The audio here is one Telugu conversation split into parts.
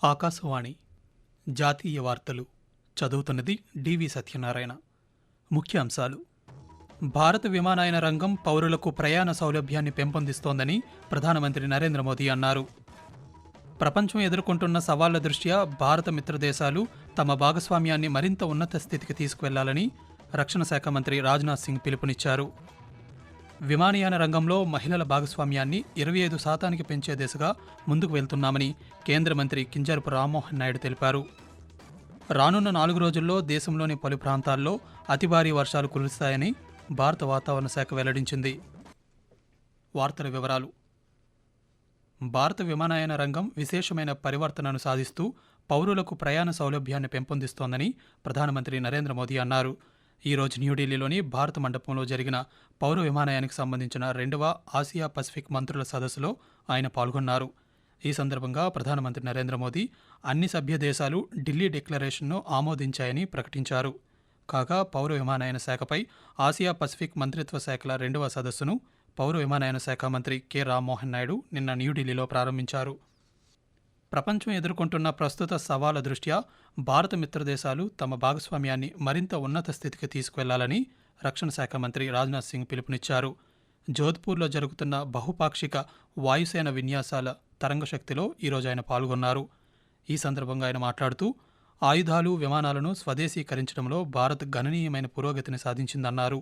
ఆకాశవాణి జాతీయ వార్తలు చదువుతున్నది డివి సత్యనారాయణ. ముఖ్యాంశాలు: భారత విమానయాన రంగం పౌరులకు ప్రయాణ సౌలభ్యాన్ని పెంపొందిస్తోందని ప్రధానమంత్రి నరేంద్ర మోదీ అన్నారు. ప్రపంచం ఎదుర్కొంటున్న సవాళ్ల దృష్ట్యా భారత మిత్రదేశాలు తమ భాగస్వామ్యాన్ని మరింత ఉన్నత స్థితికి తీసుకువెళ్లాలని రక్షణ శాఖ మంత్రి రాజ్నాథ్ సింగ్ పిలుపునిచ్చారు. విమానయాన రంగంలో మహిళల భాగస్వామ్యాన్ని 25% పెంచే దిశగా ముందుకు వెళ్తున్నామని కేంద్ర మంత్రి కింజరపు రామ్మోహన్ నాయుడు తెలిపారు. రానున్న 4 రోజుల్లో దేశంలోని పలు ప్రాంతాల్లో అతి భారీ వర్షాలు కురుస్తాయని భారత వాతావరణ శాఖ వెల్లడించింది. వార్తల వివరాలు: భారత విమానయాన రంగం విశేషమైన పరివర్తనను సాధిస్తూ పౌరులకు ప్రయాణ సౌలభ్యాన్ని పెంపొందిస్తోందని ప్రధానమంత్రి నరేంద్ర మోదీ అన్నారు. ఈ రోజు న్యూఢిల్లీలోని భారత మండపంలో జరిగిన పౌర విమానయానికి సంబంధించిన 2వ ఆసియా పసిఫిక్ మంత్రుల సదస్సులో ఆయన పాల్గొన్నారు. ఈ సందర్భంగా ప్రధానమంత్రి నరేంద్ర మోదీ అన్ని సభ్య దేశాలు ఢిల్లీ డిక్లరేషన్ను ఆమోదించాయని ప్రకటించారు. కాగా పౌర విమానయాన శాఖపై ఆసియా పసిఫిక్ మంత్రిత్వ శాఖల 2వ సదస్సును పౌర విమానయాన శాఖ మంత్రి కె రామ్మోహన్ నాయుడు నిన్న న్యూఢిల్లీలో ప్రారంభించారు. ప్రపంచం ఎదుర్కొంటున్న ప్రస్తుత సవాళ్ల దృష్ట్యా భారత మిత్రదేశాలు తమ భాగస్వామ్యాన్ని మరింత ఉన్నత స్థితికి తీసుకువెళ్లాలని రక్షణ శాఖ మంత్రి రాజ్నాథ్ సింగ్ పిలుపునిచ్చారు. జోధ్పూర్లో జరుగుతున్న బహుపాక్షిక వాయుసేన విన్యాసాల తరంగశక్తిలో ఈరోజు ఆయన పాల్గొన్నారు. ఈ సందర్భంగా ఆయన మాట్లాడుతూ ఆయుధాలు, విమానాలను స్వదేశీకరించడంలో భారత్ గణనీయమైన పురోగతిని సాధించిందన్నారు.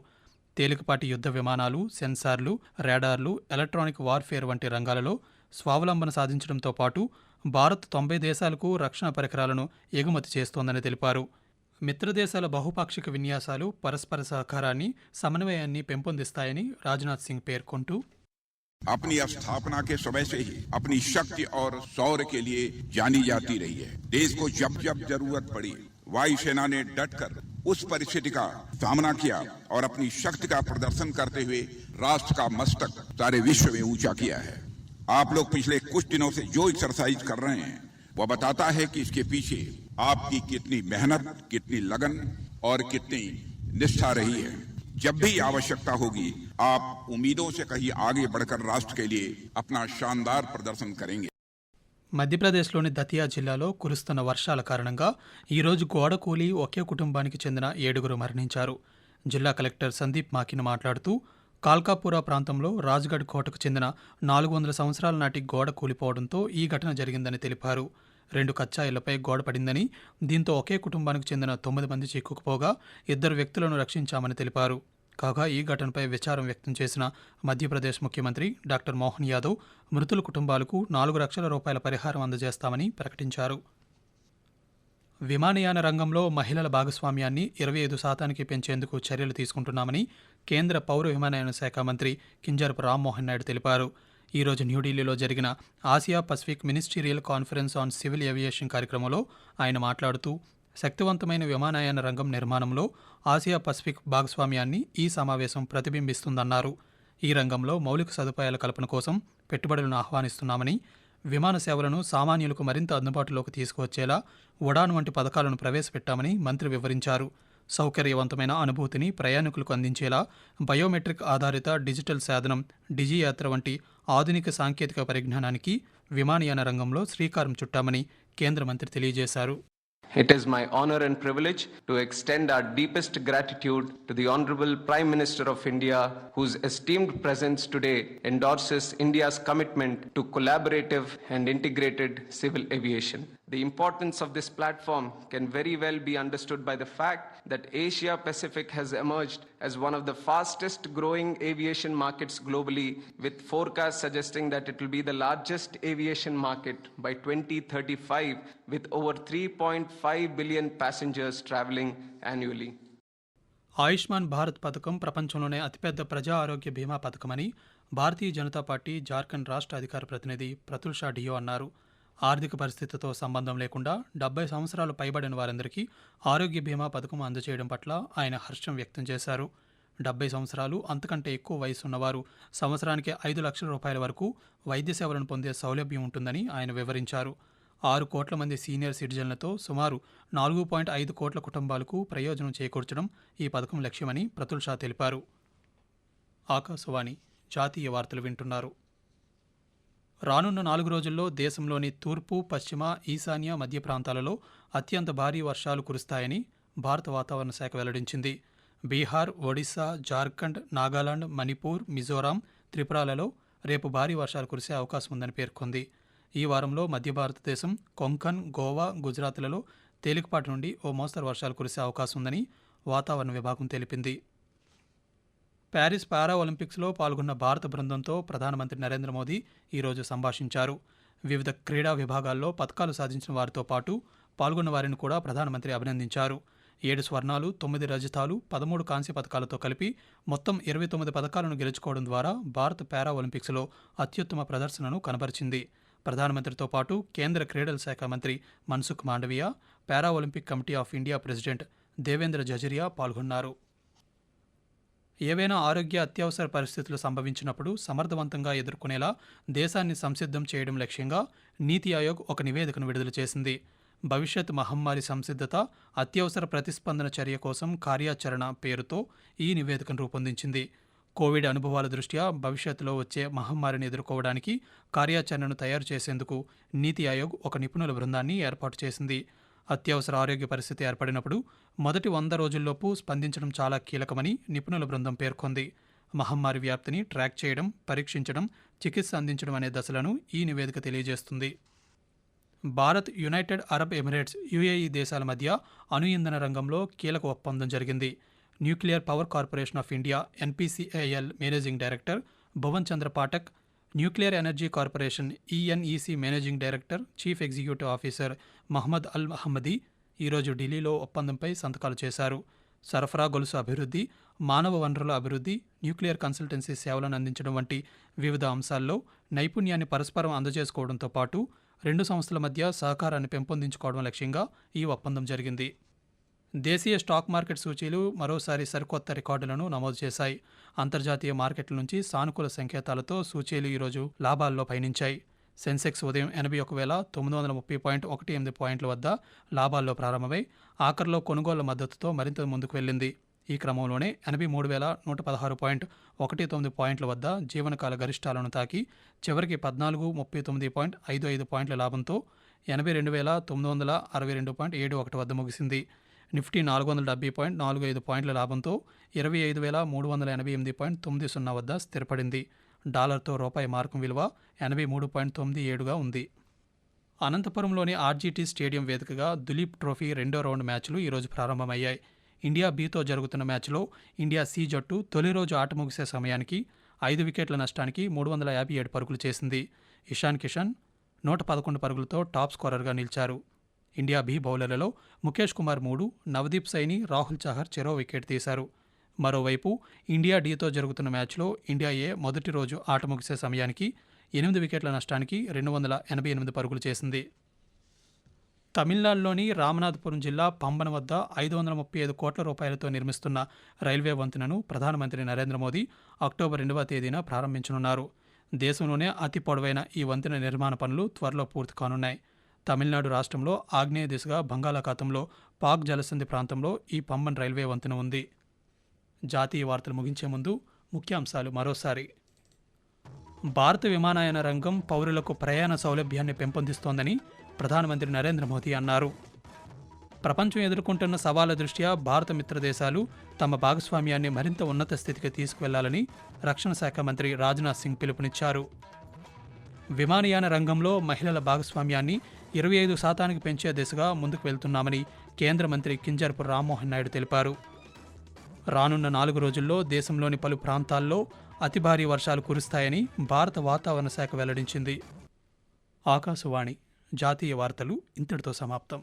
తేలికపాటి యుద్ధ విమానాలు, సెన్సార్లు, రాడార్లు, ఎలక్ట్రానిక్ వార్ఫేర్ వంటి రంగాలలో స్వావలంబన సాధించడంతో పాటు భారత్ 90 దేశాలకు రక్షణ పరికరాలను ఎగుమతి చేస్తోందని తెలిపారు. మిత్రదేశాల బహుపాక్షిక విన్యాసాలు పరస్పర సహకారాన్ని, సమన్వయాన్ని పెంపొందిస్తాయని రాజ్నాథ్ సింగ్ పేర్కొంటూ अपनी स्थापना के समय से ही अपनी शक्ति और शौर्य के लिए जानी जाती रही है। देश को जब जब जरूरत पड़ी वायुसेना ने डटकर उस परिस्थिति का सामना किया और अपनी शक्ति का प्रदर्शन करते हुए राष्ट्र का मस्तक सारे विश्व में ऊंचा किया है। आप लोग पिछले कुछ दिनों से जो एक्सरसाइज कर रहे हैं वह बताता है कि इसके पीछे आपकी कितनी मेहनत, कितनी लगन और कितनी निष्ठा रही है। जब भी आवश्यकता होगी आप उम्मीदों से कहीं आगे बढ़कर राष्ट्र के लिए अपना शानदार प्रदर्शन करेंगे. మధ్యప్రదేశ్లోని దతియా జిల్లాలో కురుస్తున్న వర్షాల కారణంగా ఈరోజు గోడ కూలి ఒకే కుటుంబానికి చెందిన 7 మరణించారు. జిల్లా కలెక్టర్ సందీప్ మాకిన్ మాట్లాడుతూ కాల్కాపురా ప్రాంతంలో రాజ్గఢ్ కోటకు చెందిన 400 సంవత్సరాల నాటి గోడ కూలిపోవడంతో ఈ ఘటన జరిగిందని తెలిపారు. 2 కచ్చా ఇళ్లపై గోడ పడిందని, దీంతో ఒకే కుటుంబానికి చెందిన 9 మంది చిక్కుకుపోగా 2 వ్యక్తులను రక్షించామని తెలిపారు. కాగా ఈ ఘటనపై విచారం వ్యక్తం చేసిన మధ్యప్రదేశ్ ముఖ్యమంత్రి డాక్టర్ మోహన్ యాదవ్ మృతుల కుటుంబాలకు 4 లక్షల రూపాయల పరిహారం అందజేస్తామని ప్రకటించారు. విమానయాన రంగంలో మహిళల భాగస్వామ్యాన్ని 25% పెంచేందుకు చర్యలు తీసుకుంటున్నామని కేంద్ర పౌర విమానయాన శాఖ మంత్రి కింజరపు రామ్మోహన్ నాయుడు తెలిపారు. ఈరోజు న్యూఢిల్లీలో జరిగిన Asia Pacific ministerial conference on civil aviation కార్యక్రమంలో ఆయన మాట్లాడుతూ శక్తివంతమైన విమానయాన రంగం నిర్మాణంలో ఆసియా పసిఫిక్ భాగస్వామ్యాన్ని ఈ సమావేశం ప్రతిబింబిస్తుందన్నారు. ఈ రంగంలో మౌలిక సదుపాయాల కల్పన కోసం పెట్టుబడులను ఆహ్వానిస్తున్నామని, విమాన సేవలను సామాన్యులకు మరింత అందుబాటులోకి తీసుకువచ్చేలా ఉడాన్ వంటి పథకాలను ప్రవేశపెట్టామని మంత్రి వివరించారు. సౌకర్యవంతమైన అనుభూతిని ప్రయాణికులకు అందించేలా బయోమెట్రిక్ ఆధారిత డిజిటల్ సాధనం డిజియాత్ర వంటి ఆధునిక సాంకేతిక పరిజ్ఞానానికి విమానయాన రంగంలో శ్రీకారం చుట్టామని కేంద్ర మంత్రి తెలియజేశారు. It is my honor and privilege to extend our deepest gratitude to the Honorable Prime Minister of India, whose esteemed presence today endorses India's commitment to collaborative and integrated civil aviation. The importance of this platform can very well be understood by the fact that Asia Pacific has emerged as one of the fastest growing aviation markets globally, with forecasts suggesting that it will be the largest aviation market by 2035 with over 3.5 billion passengers traveling annually. Ayushman Bharat పథకం ప్రపంచంలోనే అతిపెద్ద ప్రజా ఆరోగ్య బీమా పథకమని భారతీయ జనతా పార్టీ జార్ఖండ్ రాష్ట్ర అధికార ప్రతినిధి ప్రతుల్ షా డియో అన్నారు. ఆర్థిక పరిస్థితితో సంబంధం లేకుండా 70 సంవత్సరాలు పైబడిన వారందరికీ ఆరోగ్య బీమా పథకం అందజేయడం పట్ల ఆయన హర్షం వ్యక్తం చేశారు. 70 సంవత్సరాలు అంతకంటే ఎక్కువ వయసు ఉన్నవారు సంవత్సరానికి 5 లక్షల రూపాయల వరకు వైద్య సేవలను పొందే సౌలభ్యం ఉంటుందని ఆయన వివరించారు. 6 కోట్ల మంది సీనియర్ సిటిజన్లతో సుమారు 4.5 కోట్ల కుటుంబాలకు ప్రయోజనం చేకూర్చడం ఈ పథకం లక్ష్యమని ప్రతుల్ షా తెలిపారు. ఆకాశవాణి జాతీయ వార్తలు వింటున్నారు. రానున్న 4 రోజుల్లో దేశంలోని తూర్పు, పశ్చిమ, ఈశాన్య, మధ్య ప్రాంతాలలో అత్యంత భారీ వర్షాలు కురుస్తాయని భారత వాతావరణ శాఖ వెల్లడించింది. బీహార్, ఒడిశా, జార్ఖండ్, నాగాలాండ్, మణిపూర్, మిజోరాం, త్రిపురలలో రేపు భారీ వర్షాలు కురిసే అవకాశం ఉందని పేర్కొంది. ఈ వారంలో మధ్య భారతదేశం, కొంకన్, గోవా, గుజరాత్లలో తేలికపాటి నుండి ఓ మోస్తరు వర్షాలు కురిసే అవకాశం ఉందని వాతావరణ విభాగం తెలిపింది. ప్యారిస్ పారా ఒలింపిక్స్లో పాల్గొన్న భారత బృందంతో ప్రధానమంత్రి నరేంద్ర మోదీ ఈరోజు సంభాషించారు. వివిధ క్రీడా విభాగాల్లో పతకాలు సాధించిన వారితో పాటు పాల్గొన్న వారిని కూడా ప్రధానమంత్రి అభినందించారు. 7 స్వర్ణాలు, 9 రజతాలు, 13 కాంస్య పతకాలతో కలిపి మొత్తం 29 పతకాలను గెలుచుకోవడం ద్వారా భారత్ పారా ఒలింపిక్స్లో అత్యుత్తమ ప్రదర్శనను కనబరిచింది. ప్రధానమంత్రితో పాటు కేంద్ర క్రీడల శాఖ మంత్రి Mansukh Mandaviya, para Olympic committee of India president Devendra Jhajharia పాల్గొన్నారు. ఏవైనా ఆరోగ్య అత్యవసర పరిస్థితులు సంభవించినప్పుడు సమర్థవంతంగా ఎదుర్కొనేలా దేశాన్ని సంసిద్ధం చేయడం లక్ష్యంగా నీతి ఆయోగ్ ఒక నివేదికను విడుదల చేసింది. భవిష్యత్ మహమ్మారి సంసిద్ధత, అత్యవసర ప్రతిస్పందన చర్య కోసం కార్యాచరణ పేరుతో ఈ నివేదికను రూపొందించింది. కోవిడ్ అనుభవాల దృష్ట్యా భవిష్యత్తులో వచ్చే మహమ్మారిని ఎదుర్కోవడానికి కార్యాచరణను తయారు చేసేందుకు నీతి ఆయోగ్ ఒక నిపుణుల బృందాన్ని ఏర్పాటు చేసింది. అత్యవసర ఆరోగ్య పరిస్థితి ఏర్పడినప్పుడు మొదటి 100 రోజుల్లోపు స్పందించడం చాలా కీలకమని నిపుణుల బృందం పేర్కొంది. మహమ్మారి వ్యాప్తిని ట్రాక్ చేయడం, పరీక్షించడం, చికిత్స అందించడం అనే దశలను ఈ నివేదిక తెలియజేస్తుంది. Bharat, United Arab Emirates, UAE దేశాల మధ్య అణు ఇంధన రంగంలో కీలక ఒప్పందం జరిగింది. Nuclear power corporation of India NPCIL managing director Bhuvan Chandra Pathak, nuclear energy corporation ENEC managing director, chief executive officer Mohamed Al Ahmadi ఈరోజు ఢిల్లీలో ఒప్పందంపై సంతకాలు చేశారు. సరఫరా గొలుసు అభివృద్ధి, మానవ వనరుల అభివృద్ధి, న్యూక్లియర్ కన్సల్టెన్సీ సేవలను అందించడం వంటి వివిధ అంశాల్లో నైపుణ్యాన్ని పరస్పరం అందజేసుకోవడంతో పాటు 2 సంస్థల మధ్య సహకారాన్ని పెంపొందించుకోవడం లక్ష్యంగా ఈ ఒప్పందం జరిగింది. దేశీయ స్టాక్ మార్కెట్ సూచీలు మరోసారి సరికొత్త రికార్డులను నమోదు చేశాయి. అంతర్జాతీయ మార్కెట్ల నుంచి సానుకూల సంకేతాలతో సూచీలు ఈరోజు లాభాల్లో పయనించాయి. సెన్సెక్స్ ఉదయం 81,930.18 పాయింట్ల వద్ద లాభాల్లో ప్రారంభమై ఆఖరిలో కొనుగోళ్ల మద్దతుతో మరింత ముందుకు వెళ్ళింది. ఈ క్రమంలోనే 83,116.19 పాయింట్ల వద్ద జీవనకాల గరిష్టాలను తాకి చివరికి 1439.55 పాయింట్ల లాభంతో 82,962.71 వద్ద ముగిసింది. నిఫ్టీ 470.45 పాయింట్ల లాభంతో 25,388.90 వద్ద స్థిరపడింది. డాలర్తో రూపాయి మార్కం విలువ 83.97గా ఉంది. అనంతపురంలోని ఆర్జీటీ స్టేడియం వేదికగా దులీప్ ట్రోఫీ 2వ రౌండ్ మ్యాచ్లు ఈరోజు ప్రారంభమయ్యాయి. ఇండియా బితో జరుగుతున్న మ్యాచ్లో ఇండియా సి జట్టు తొలి రోజు ఆట ముగిసే సమయానికి 5 వికెట్ల నష్టానికి 357 పరుగులు చేసింది. ఇషాన్ కిషన్ 111 పరుగులతో టాప్ స్కోరర్గా నిలిచారు. ఇండియా బి బౌలర్లలో ముఖేష్ కుమార్ 3, నవదీప్ సైని, రాహుల్ చహర్ చెరో వికెట్ తీశారు. మరోవైపు ఇండియా డితో జరుగుతున్న మ్యాచ్లో ఇండియా ఏ మొదటి రోజు ఆట ముగిసే సమయానికి 8 వికెట్ల నష్టానికి 288 పరుగులు చేసింది. తమిళనాడులోని రామనాథపురం జిల్లా పంబన్ వద్ద 535 కోట్ల రూపాయలతో నిర్మిస్తున్న రైల్వే వంతెనను ప్రధానమంత్రి నరేంద్ర మోదీ అక్టోబర్ 2వ తేదీన ప్రారంభించనున్నారు. దేశంలోనే అతి పొడవైన ఈ వంతెన నిర్మాణ పనులు త్వరలో పూర్తి కానున్నాయి. తమిళనాడు రాష్ట్రంలో ఆగ్నేయ దిశగా బంగాళాఖాతంలో పాక్ జలసంధి ప్రాంతంలో ఈ పంబన్ రైల్వే వంతెన ఉంది. జాతీయ వార్తలు ముగించే ముందు ముఖ్యాంశాలు మరోసారి. భారత విమానయాన రంగం పౌరులకు ప్రయాణ సౌలభ్యాన్ని పెంపొందిస్తోందని ప్రధానమంత్రి నరేంద్ర మోదీ అన్నారు. ప్రపంచం ఎదుర్కొంటున్న సవాళ్ల దృష్ట్యా భారత మిత్ర దేశాలు తమ భాగస్వామ్యాన్ని మరింత ఉన్నత స్థితికి తీసుకువెళ్లాలని రక్షణ శాఖ మంత్రి రాజ్నాథ్ సింగ్ పిలుపునిచ్చారు. విమానయాన రంగంలో మహిళల భాగస్వామ్యాన్ని 25% పెంచే దిశగా ముందుకు వెళ్తున్నామని కేంద్ర మంత్రి కింజరపు రామ్మోహన్ నాయుడు తెలిపారు. రానున్న 4 రోజుల్లో దేశంలోని పలు ప్రాంతాల్లో అతి భారీ వర్షాలు కురుస్తాయని భారత వాతావరణ శాఖ వెల్లడించింది. ఆకాశవాణి జాతీయ వార్తలు ఇంతటితో సమాప్తం.